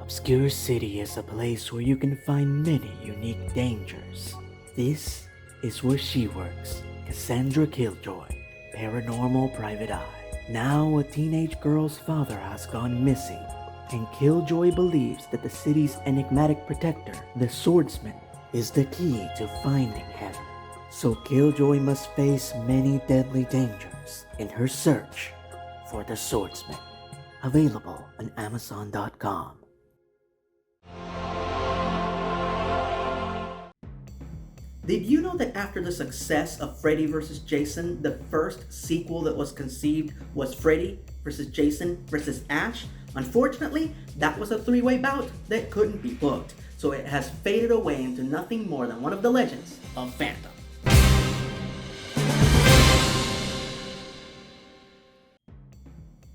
obscure city is a place where you can find many unique dangers. This is where she works, Cassandra Killjoy, paranormal private eye. Now a teenage girl's father has gone missing, and Killjoy believes that the city's enigmatic protector, the swordsman, is the key to finding him. So Killjoy must face many deadly dangers in her search for the swordsman. Available on Amazon.com. Did you know that after the success of Freddy vs. Jason, the first sequel that was conceived was Freddy vs. Jason vs. Ash? Unfortunately, that was a three-way bout that couldn't be booked, so it has faded away into nothing more than one of the legends of Fandom.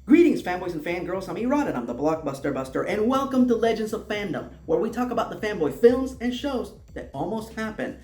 Greetings fanboys and fangirls, I'm Erod and I'm the Blockbuster Buster, and welcome to Legends of Fandom, where we talk about the fanboy films and shows that almost happened.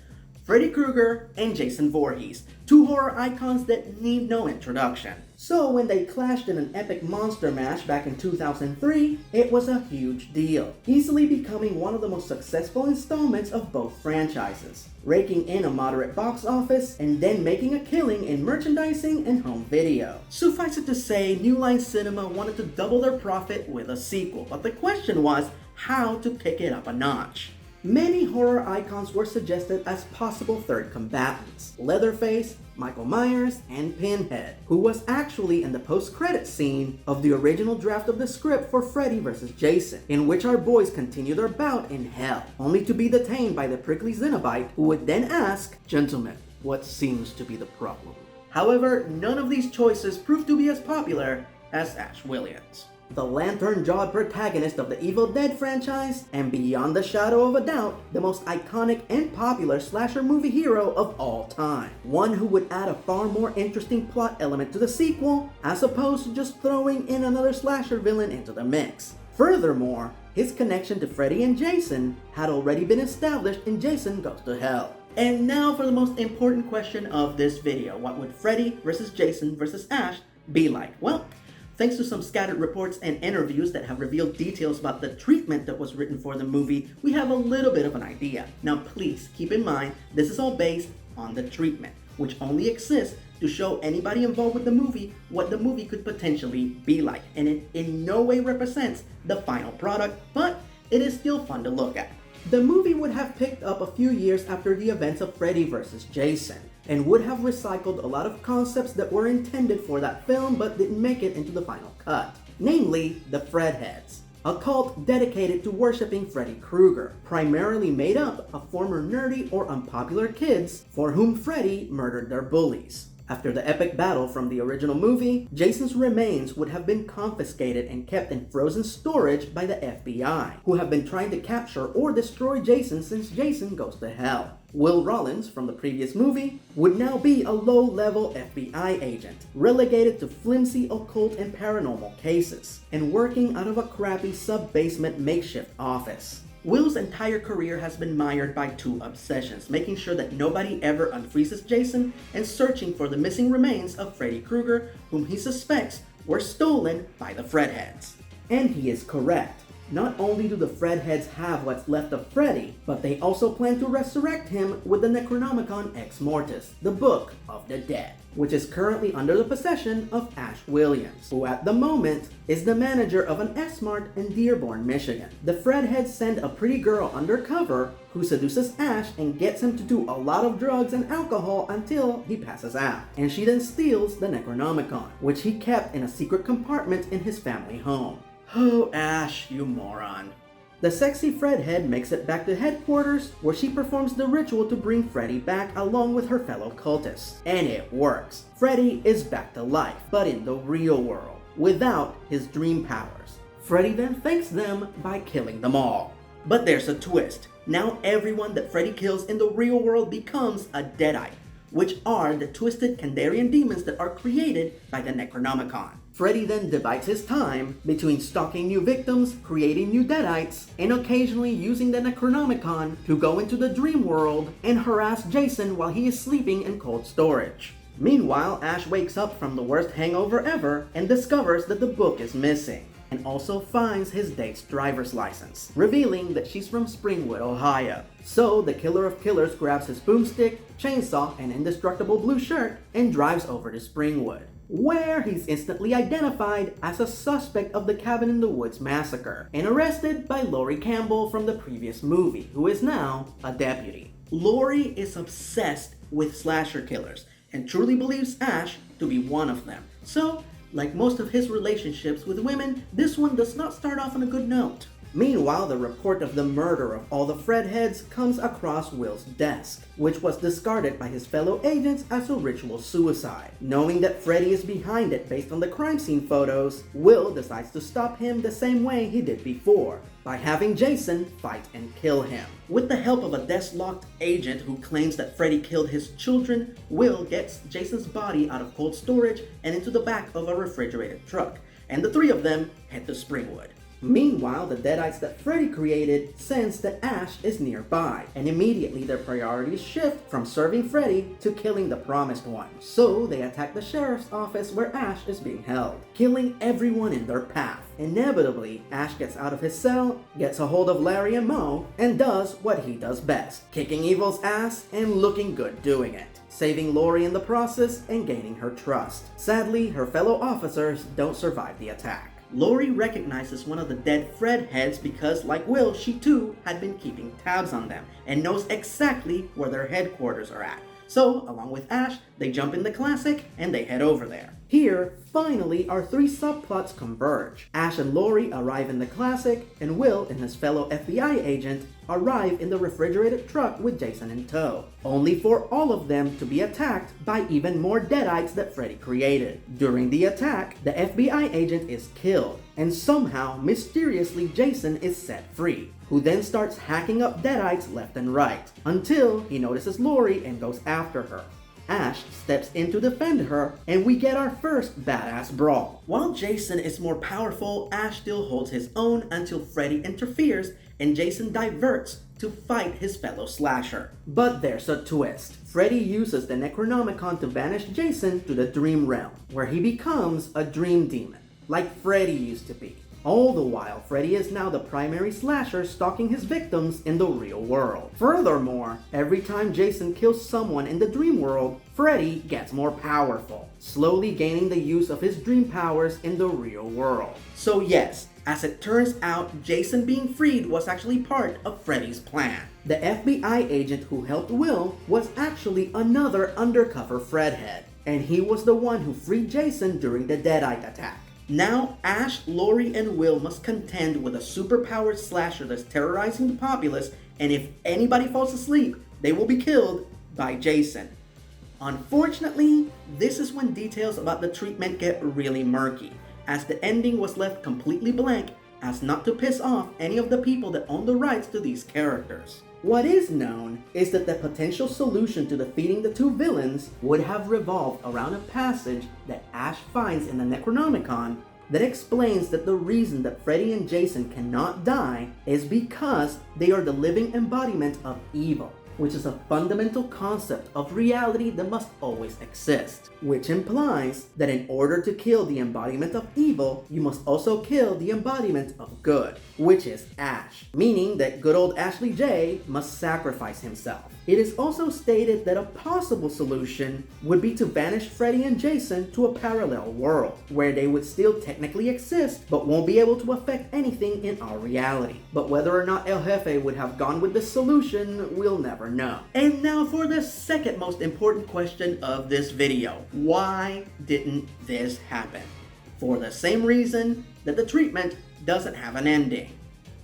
Freddy Krueger and Jason Voorhees, two horror icons that need no introduction. So when they clashed in an epic monster mash back in 2003, it was a huge deal, easily becoming one of the most successful installments of both franchises, raking in a moderate box office and then making a killing in merchandising and home video. Suffice it to say, New Line Cinema wanted to double their profit with a sequel, but the question was how to kick it up a notch. Many horror icons were suggested as possible third combatants: Leatherface, Michael Myers, and Pinhead, who was actually in the post-credit scene of the original draft of the script for Freddy vs. Jason, in which our boys continue their bout in hell, only to be detained by the prickly Cenobite, who would then ask, "Gentlemen, what seems to be the problem?" However, none of these choices proved to be as popular as Ash Williams, the lantern-jawed protagonist of the Evil Dead franchise, and beyond the shadow of a doubt, the most iconic and popular slasher movie hero of all time. One who would add a far more interesting plot element to the sequel, as opposed to just throwing in another slasher villain into the mix. Furthermore, his connection to Freddy and Jason had already been established in Jason Goes to Hell. And now for the most important question of this video: what would Freddy vs. Jason vs. Ash be like? Well, thanks to some scattered reports and interviews that have revealed details about the treatment that was written for the movie, we have a little bit of an idea. Now please keep in mind, this is all based on the treatment, which only exists to show anybody involved with the movie what the movie could potentially be like, and it in no way represents the final product, but it is still fun to look at. The movie would have picked up a few years after the events of Freddy vs. Jason, and would have recycled a lot of concepts that were intended for that film but didn't make it into the final cut. Namely, the Fredheads, a cult dedicated to worshipping Freddy Krueger, primarily made up of former nerdy or unpopular kids for whom Freddy murdered their bullies. After the epic battle from the original movie, Jason's remains would have been confiscated and kept in frozen storage by the FBI, who have been trying to capture or destroy Jason since Jason Goes to Hell. Will Rollins, from the previous movie, would now be a low-level FBI agent, relegated to flimsy occult and paranormal cases, and working out of a crappy sub-basement makeshift office. Will's entire career has been mired by two obsessions: making sure that nobody ever unfreezes Jason, and searching for the missing remains of Freddy Krueger, whom he suspects were stolen by the Fredheads. And he is correct. Not only do the Fredheads have what's left of Freddy, but they also plan to resurrect him with the Necronomicon Ex Mortis, the Book of the Dead, which is currently under the possession of Ash Williams, who at the moment is the manager of an S-Mart in Dearborn, Michigan. The Fredheads send a pretty girl undercover who seduces Ash and gets him to do a lot of drugs and alcohol until he passes out, and she then steals the Necronomicon, which he kept in a secret compartment in his family home. Oh, Ash, you moron. The sexy Fredhead makes it back to headquarters, where she performs the ritual to bring Freddy back along with her fellow cultists. And it works. Freddy is back to life, but in the real world, without his dream powers. Freddy then thanks them by killing them all. But there's a twist. Now everyone that Freddy kills in the real world becomes a Deadite, which are the twisted Kandarian demons that are created by the Necronomicon. Freddy then divides his time between stalking new victims, creating new Deadites, and occasionally using the Necronomicon to go into the dream world and harass Jason while he is sleeping in cold storage. Meanwhile, Ash wakes up from the worst hangover ever and discovers that the book is missing. and also finds his date's driver's license, revealing that she's from Springwood, Ohio. So the killer of killers grabs his boomstick, chainsaw, and indestructible blue shirt and drives over to Springwood, where he's instantly identified as a suspect of the Cabin in the Woods massacre and arrested by Laurie Campbell from the previous movie, who is now a deputy. Laurie is obsessed with slasher killers and truly believes Ash to be one of them. So, like most of his relationships with women, this one does not start off on a good note. Meanwhile, the report of the murder of all the Fred heads comes across Will's desk, which was discarded by his fellow agents as a ritual suicide. Knowing that Freddy is behind it based on the crime scene photos, Will decides to stop him the same way he did before, by having Jason fight and kill him. With the help of a desk-locked agent who claims that Freddy killed his children, Will gets Jason's body out of cold storage and into the back of a refrigerated truck, and the three of them head to Springwood. Meanwhile, the Deadites that Freddy created sense that Ash is nearby, and immediately their priorities shift from serving Freddy to killing the Promised One. So they attack the sheriff's office where Ash is being held, killing everyone in their path. Inevitably, Ash gets out of his cell, gets a hold of Larry and Moe, and does what he does best, kicking evil's ass and looking good doing it, saving Laurie in the process and gaining her trust. Sadly, her fellow officers don't survive the attack. Laurie recognizes one of the dead Fred heads because, like Will, she too had been keeping tabs on them and knows exactly where their headquarters are at. So, along with Ash, they jump in the Classic and they head over there. Here, finally, our three subplots converge. Ash and Laurie arrive in the Classic, and Will and his fellow FBI agent arrive in the refrigerated truck with Jason in tow, only for all of them to be attacked by even more Deadites that Freddy created. During the attack, the FBI agent is killed, and somehow, mysteriously, Jason is set free, who then starts hacking up Deadites left and right, until he notices Laurie and goes after her. Ash steps in to defend her, and we get our first badass brawl. While Jason is more powerful, Ash still holds his own until Freddy interferes and Jason diverts to fight his fellow slasher. But there's a twist. Freddy uses the Necronomicon to banish Jason to the dream realm, where he becomes a dream demon, like Freddy used to be. All the while, Freddy is now the primary slasher stalking his victims in the real world. Furthermore, every time Jason kills someone in the dream world, Freddy gets more powerful, slowly gaining the use of his dream powers in the real world. So yes, as it turns out, Jason being freed was actually part of Freddy's plan. The FBI agent who helped Will was actually another undercover Fred head, and he was the one who freed Jason during the Deadite attack. Now, Ash, Laurie, and Will must contend with a superpowered slasher that's terrorizing the populace, and if anybody falls asleep, they will be killed by Jason. Unfortunately, this is when details about the treatment get really murky, as the ending was left completely blank as not to piss off any of the people that own the rights to these characters. What is known is that the potential solution to defeating the two villains would have revolved around a passage that Ash finds in the Necronomicon that explains that the reason that Freddy and Jason cannot die is because they are the living embodiment of evil, which is a fundamental concept of reality that must always exist, which implies that in order to kill the embodiment of evil, you must also kill the embodiment of good, which is Ash, meaning that good old Ashley J must sacrifice himself. It is also stated that a possible solution would be to banish Freddy and Jason to a parallel world, where they would still technically exist, but won't be able to affect anything in our reality. But whether or not El Jefe would have gone with this solution, we'll never know. And now for the second most important question of this video. Why didn't this happen? For the same reason that the treatment doesn't have an ending.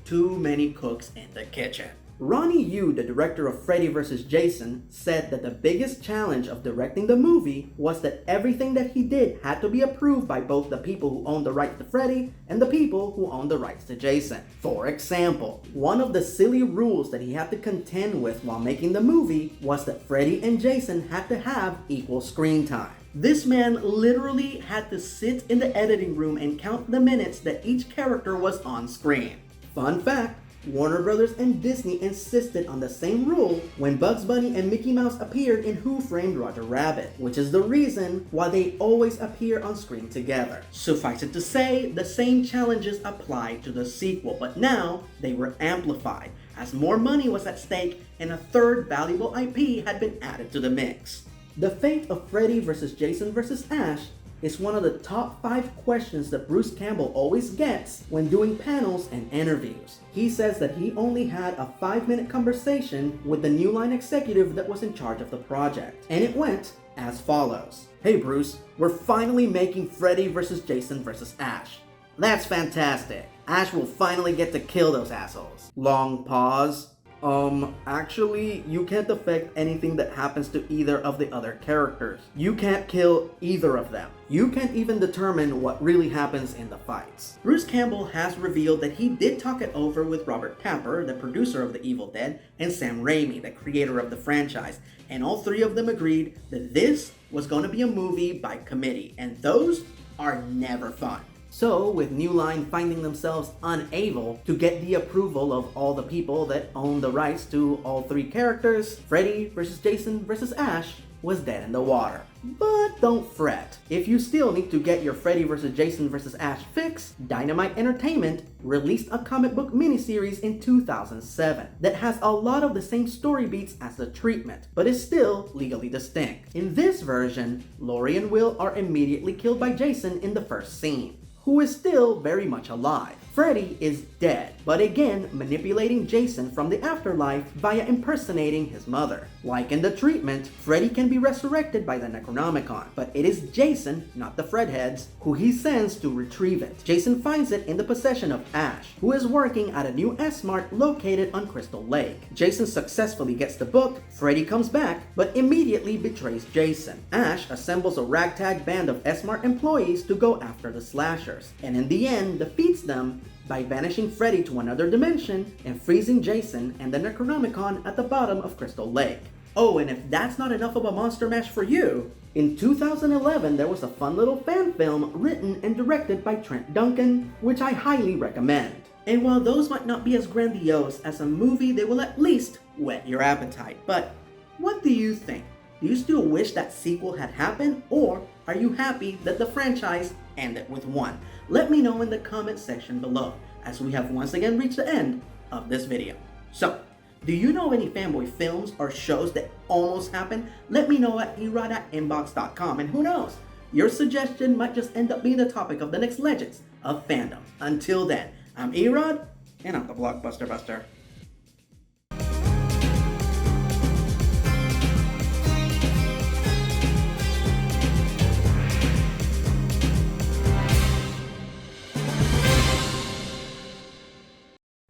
Too many cooks in the kitchen. Ronnie Yu, the director of Freddy vs. Jason, said that the biggest challenge of directing the movie was that everything that he did had to be approved by both the people who owned the rights to Freddy and the people who owned the rights to Jason. For example, one of the silly rules that he had to contend with while making the movie was that Freddy and Jason had to have equal screen time. This man literally had to sit in the editing room and count the minutes that each character was on screen. Fun fact, Warner Brothers and Disney insisted on the same rule when Bugs Bunny and Mickey Mouse appeared in Who Framed Roger Rabbit, which is the reason why they always appear on screen together. Suffice it to say, the same challenges applied to the sequel, but now they were amplified, as more money was at stake and a third valuable IP had been added to the mix. The fate of Freddy vs. Jason vs. Ash is one of the top 5 questions that Bruce Campbell always gets when doing panels and interviews. He says that he only had a 5-minute conversation with the New Line executive that was in charge of the project, and it went as follows. "Hey Bruce, we're finally making Freddy vs. Jason vs. Ash. That's fantastic. Ash will finally get to kill those assholes." Long pause. Actually, you can't affect anything that happens to either of the other characters. You can't kill either of them. You can't even determine what really happens in the fights. Bruce Campbell has revealed that he did talk it over with Robert Tapper, the producer of The Evil Dead, and Sam Raimi, the creator of the franchise, and all 3 of them agreed that this was going to be a movie by committee, and those are never fun. So, with New Line finding themselves unable to get the approval of all the people that own the rights to all 3 characters, Freddy vs. Jason vs. Ash was dead in the water. But don't fret. If you still need to get your Freddy vs. Jason vs. Ash fix, Dynamite Entertainment released a comic book miniseries in 2007 that has a lot of the same story beats as The Treatment, but is still legally distinct. In this version, Laurie and Will are immediately killed by Jason in the first scene, who is still very much alive. Freddy is dead, but again manipulating Jason from the afterlife via impersonating his mother. Like in The Treatment, Freddy can be resurrected by the Necronomicon, but it is Jason, not the Fredheads, who he sends to retrieve it. Jason finds it in the possession of Ash, who is working at a new S-Mart located on Crystal Lake. Jason successfully gets the book, Freddy comes back, but immediately betrays Jason. Ash assembles a ragtag band of S-Mart employees to go after the slashers, and in the end defeats them by banishing Freddy to another dimension and freezing Jason and the Necronomicon at the bottom of Crystal Lake. Oh, and if that's not enough of a monster mash for you, in 2011 there was a fun little fan film written and directed by Trent Duncan, which I highly recommend. And while those might not be as grandiose as a movie, they will at least whet your appetite. But what do you think? Do you still wish that sequel had happened, or are you happy that the franchise ended with one? Let me know in the comment section below, as we have once again reached the end of this video. So, do you know of any fanboy films or shows that almost happened? Let me know at erod@inbox.com, and who knows, your suggestion might just end up being the topic of the next Legends of Fandom. Until then, I'm Erod, and I'm the Blockbuster Buster.